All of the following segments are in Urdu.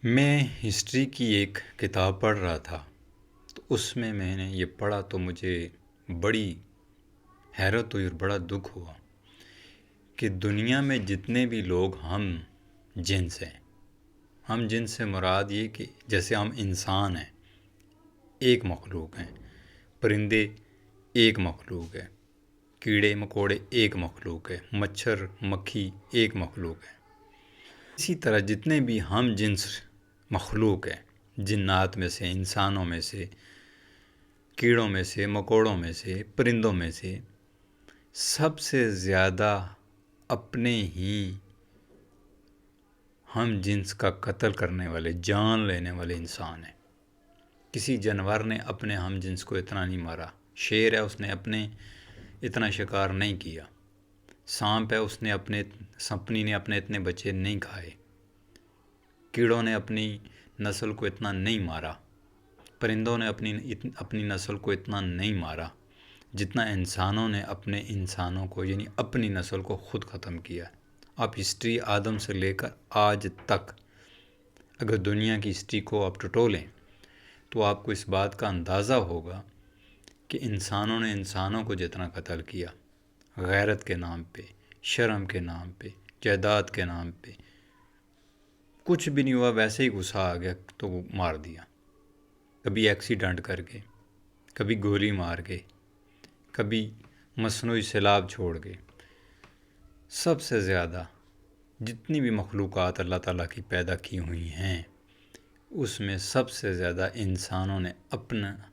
میں ہسٹری کی ایک کتاب پڑھ رہا تھا، تو اس میں نے یہ پڑھا تو مجھے بڑی حیرت ہوئی اور بڑا دکھ ہوا کہ دنیا میں جتنے بھی لوگ ہم جنس ہیں، ہم جنس سے مراد یہ کہ جیسے ہم انسان ہیں، ایک مخلوق ہیں، پرندے ایک مخلوق ہے، کیڑے مکوڑے ایک مخلوق ہے، مچھر مکھی ایک مخلوق ہے۔ اسی طرح جتنے بھی ہم جنس مخلوق ہیں، جنات میں سے، انسانوں میں سے، کیڑوں میں سے، مکوڑوں میں سے، پرندوں میں سے، سب سے زیادہ اپنے ہی ہم جنس کا قتل کرنے والے، جان لینے والے انسان ہیں۔ کسی جانور نے اپنے ہم جنس کو اتنا نہیں مارا۔ شیر ہے، اس نے اتنا شکار نہیں کیا۔ سانپ ہے، سپنی نے اپنے اتنے بچے نہیں کھائے۔ کیڑوں نے اپنی نسل کو اتنا نہیں مارا۔ پرندوں نے اپنی نسل کو اتنا نہیں مارا جتنا انسانوں نے اپنے انسانوں کو، یعنی اپنی نسل کو خود ختم کیا۔ آپ ہسٹری آدم سے لے کر آج تک اگر دنیا کی ہسٹری کو آپ ٹٹولیں تو آپ کو اس بات کا اندازہ ہوگا کہ انسانوں نے انسانوں کو جتنا قتل کیا، غیرت کے نام پہ، شرم کے نام پہ، جائیداد کے نام پہ، کچھ بھی نہیں ہوا، ویسے ہی غصہ آ گیا تو وہ مار دیا۔ کبھی ایکسیڈنٹ کر کے، کبھی گولی مار کے، کبھی مصنوعی سیلاب چھوڑ کے۔ سب سے زیادہ جتنی بھی مخلوقات اللہ تعالیٰ کی پیدا کی ہوئی ہیں، اس میں سب سے زیادہ انسانوں نے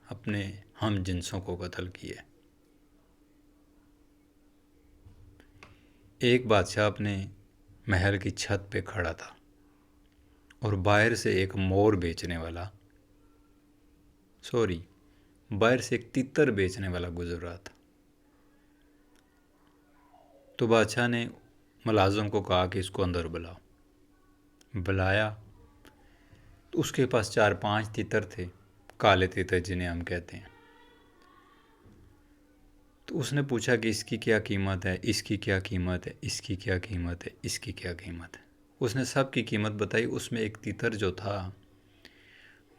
اپنے ہم جنسوں کو قتل کیا۔ ایک بادشاہ اپنے محل کی چھت پہ کھڑا تھا اور باہر سے ایک تیتر بیچنے والا گزر رہا تھا۔ تو بادشاہ نے ملازم کو کہا کہ اس کو اندر بلایا تو اس کے پاس 4-5 تیتر تھے، کالے تیتر جنہیں ہم کہتے ہیں۔ تو اس نے پوچھا کہ اس کی کیا قیمت ہے، اس کی کیا قیمت ہے، اس کی کیا قیمت ہے، اس کی کیا قیمت ہے۔ اس نے سب کی قیمت بتائی۔ اس میں ایک تیتر جو تھا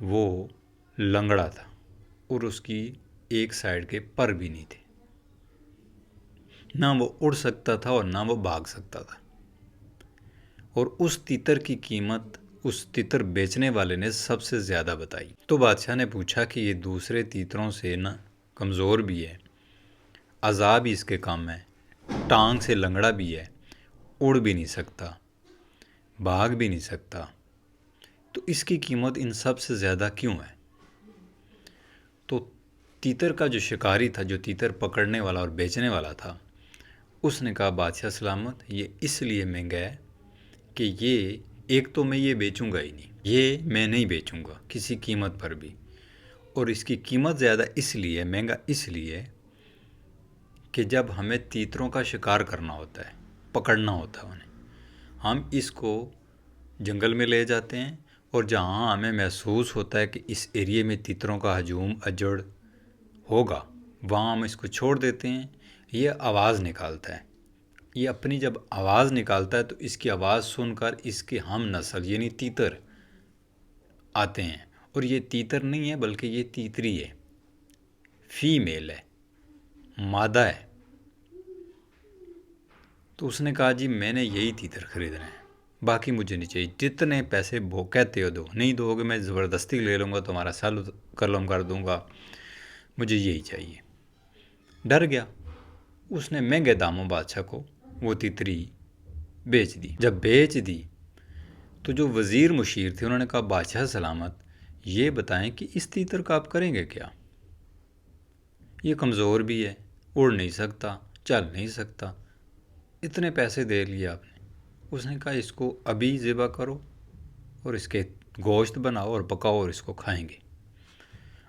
وہ لنگڑا تھا اور اس کی ایک سائیڈ کے پر بھی نہیں تھے، نہ وہ اڑ سکتا تھا اور نہ وہ بھاگ سکتا تھا۔ اور اس تیتر کی قیمت اس تیتر بیچنے والے نے سب سے زیادہ بتائی۔ تو بادشاہ نے پوچھا کہ یہ دوسرے تیتروں سے نہ کمزور بھی ہے، اعضاء بھی اس کے کم ہے، ٹانگ سے لنگڑا بھی ہے، اڑ بھی نہیں سکتا، بھاگ بھی نہیں سکتا، تو اس کی قیمت ان سب سے زیادہ کیوں ہے؟ تو تیتر کا جو شکاری تھا، جو تیتر پکڑنے والا اور بیچنے والا تھا، اس نے کہا بادشاہ سلامت، یہ اس لیے مہنگا ہے کہ ایک تو میں یہ بیچوں گا ہی نہیں، یہ میں نہیں بیچوں گا کسی قیمت پر بھی، اور اس کی قیمت زیادہ اس لیے، مہنگا اس لیے کہ جب ہمیں تیتروں کا شکار کرنا ہوتا ہے، پکڑنا ہوتا ہے انہیں، ہم اس کو جنگل میں لے جاتے ہیں اور جہاں ہمیں محسوس ہوتا ہے کہ اس ایریے میں تیتروں کا ہجوم اجڑ ہوگا، وہاں ہم اس کو چھوڑ دیتے ہیں۔ یہ آواز نکالتا ہے، یہ اپنی جب آواز نکالتا ہے تو اس کی آواز سن کر اس کے ہم نسل یعنی تیتر آتے ہیں، اور یہ تیتر نہیں ہے بلکہ یہ تیتری ہے، فیمیل ہے، مادہ ہے۔ تو اس نے کہا جی میں نے یہی تیتر خریدنا ہے، باقی مجھے نہیں چاہیے، جتنے پیسے کہتے ہو دو، نہیں دو گے میں زبردستی لے لوں گا، تمہارا سال قلم کر دوں گا، مجھے یہی چاہیے۔ ڈر گیا، اس نے مہنگے داموں بادشاہ کو وہ تیتری بیچ دی۔ جب بیچ دی تو جو وزیر مشیر تھے انہوں نے کہا بادشاہ سلامت، یہ بتائیں کہ اس تیتر کا آپ کریں گے کیا؟ یہ کمزور بھی ہے، اڑ نہیں سکتا، چل نہیں سکتا، اتنے پیسے دے لیے آپ نے۔ اس نے کہا اس کو ابھی ذبح کرو اور اس کے گوشت بناؤ اور پکاؤ اور اس کو کھائیں گے۔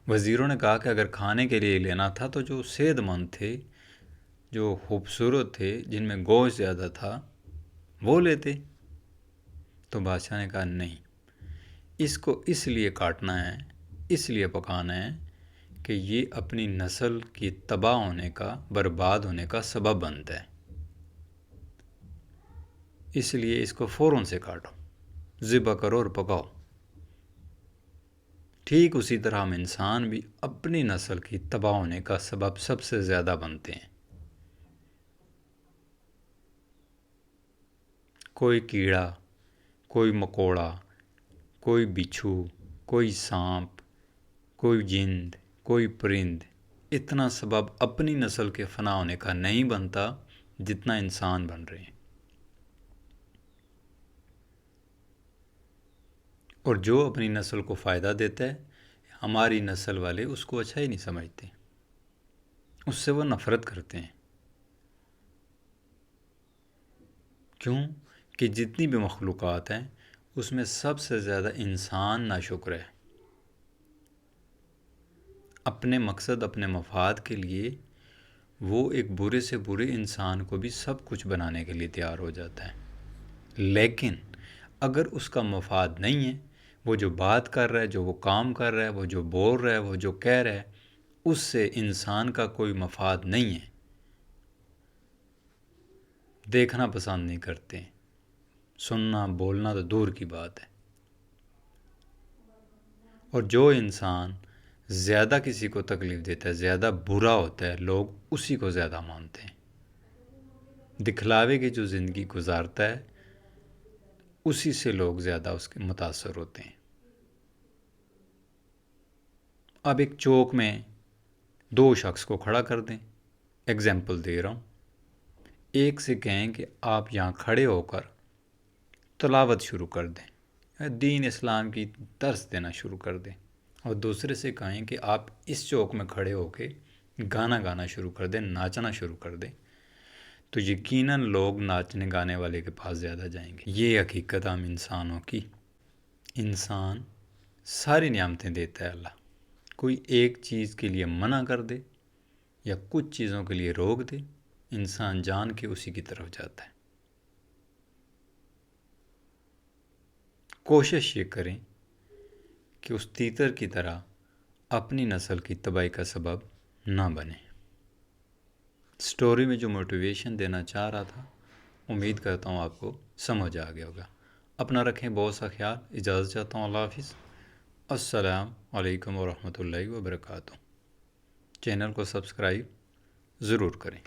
وزیروں نے کہا کہ اگر کھانے کے لیے لینا تھا تو جو صحت مند تھے، جو خوبصورت تھے، جن میں گوشت زیادہ تھا، وہ لیتے۔ تو بادشاہ نے کہا نہیں، اس کو اس لیے کاٹنا ہے، اس لیے پکانا ہے کہ یہ اپنی نسل کی تباہ ہونے کا، برباد ہونے کا سبب بنتا ہے، اس لیے اس کو فوراً سے کاٹو، ذبح کرو اور پکاؤ۔ ٹھیک اسی طرح ہم انسان بھی اپنی نسل کی تباہ ہونے کا سبب سب سے زیادہ بنتے ہیں۔ کوئی کیڑا، کوئی مکوڑا، کوئی بچھو، کوئی سانپ، کوئی جند، کوئی پرند اتنا سبب اپنی نسل کے فنا ہونے کا نہیں بنتا جتنا انسان بن رہے ہیں۔ اور جو اپنی نسل کو فائدہ دیتا ہے، ہماری نسل والے اس کو اچھا ہی نہیں سمجھتے، اس سے وہ نفرت کرتے ہیں۔ کیوں کہ جتنی بھی مخلوقات ہیں اس میں سب سے زیادہ انسان ناشکر ہے۔ اپنے مقصد، اپنے مفاد کے لیے وہ ایک برے سے برے انسان کو بھی سب کچھ بنانے کے لیے تیار ہو جاتا ہے، لیکن اگر اس کا مفاد نہیں ہے، وہ جو بات کر رہا ہے، جو وہ کام کر رہا ہے، وہ جو بول رہا ہے، وہ جو کہہ رہا ہے، اس سے انسان کا کوئی مفاد نہیں ہے، دیکھنا پسند نہیں کرتے، سننا بولنا تو دور کی بات ہے۔ اور جو انسان زیادہ کسی کو تکلیف دیتا ہے، زیادہ برا ہوتا ہے، لوگ اسی کو زیادہ مانتے ہیں۔ دکھلاوے کی جو زندگی گزارتا ہے اسی سے لوگ زیادہ اس کے متاثر ہوتے ہیں۔ اب ایک چوک میں دو شخص کو کھڑا کر دیں، ایگزامپل دے رہا ہوں، ایک سے کہیں کہ آپ یہاں کھڑے ہو کر تلاوت شروع کر دیں، دین اسلام کی درس دینا شروع کر دیں، اور دوسرے سے کہیں کہ آپ اس چوک میں کھڑے ہو کے گانا گانا شروع کر دیں، ناچنا شروع کر دیں، تو یقیناً لوگ ناچنے گانے والے کے پاس زیادہ جائیں گے۔ یہ حقیقت ہم انسانوں کی۔ انسان ساری نعمتیں دیتا ہے اللہ، کوئی ایک چیز کے لیے منع کر دے یا کچھ چیزوں کے لیے روک دے، انسان جان کے اسی کی طرف جاتا ہے۔ کوشش یہ کریں کہ اس تیتر کی طرح اپنی نسل کی تباہی کا سبب نہ بنے۔ سٹوری میں جو موٹیویشن دینا چاہ رہا تھا، امید کرتا ہوں آپ کو سمجھ آ گیا ہوگا۔ اپنا رکھیں بہت سا خیال، اجازت چاہتا ہوں، اللہ حافظ، السلام علیکم ورحمۃ اللہ وبرکاتہ۔ چینل کو سبسکرائب ضرور کریں۔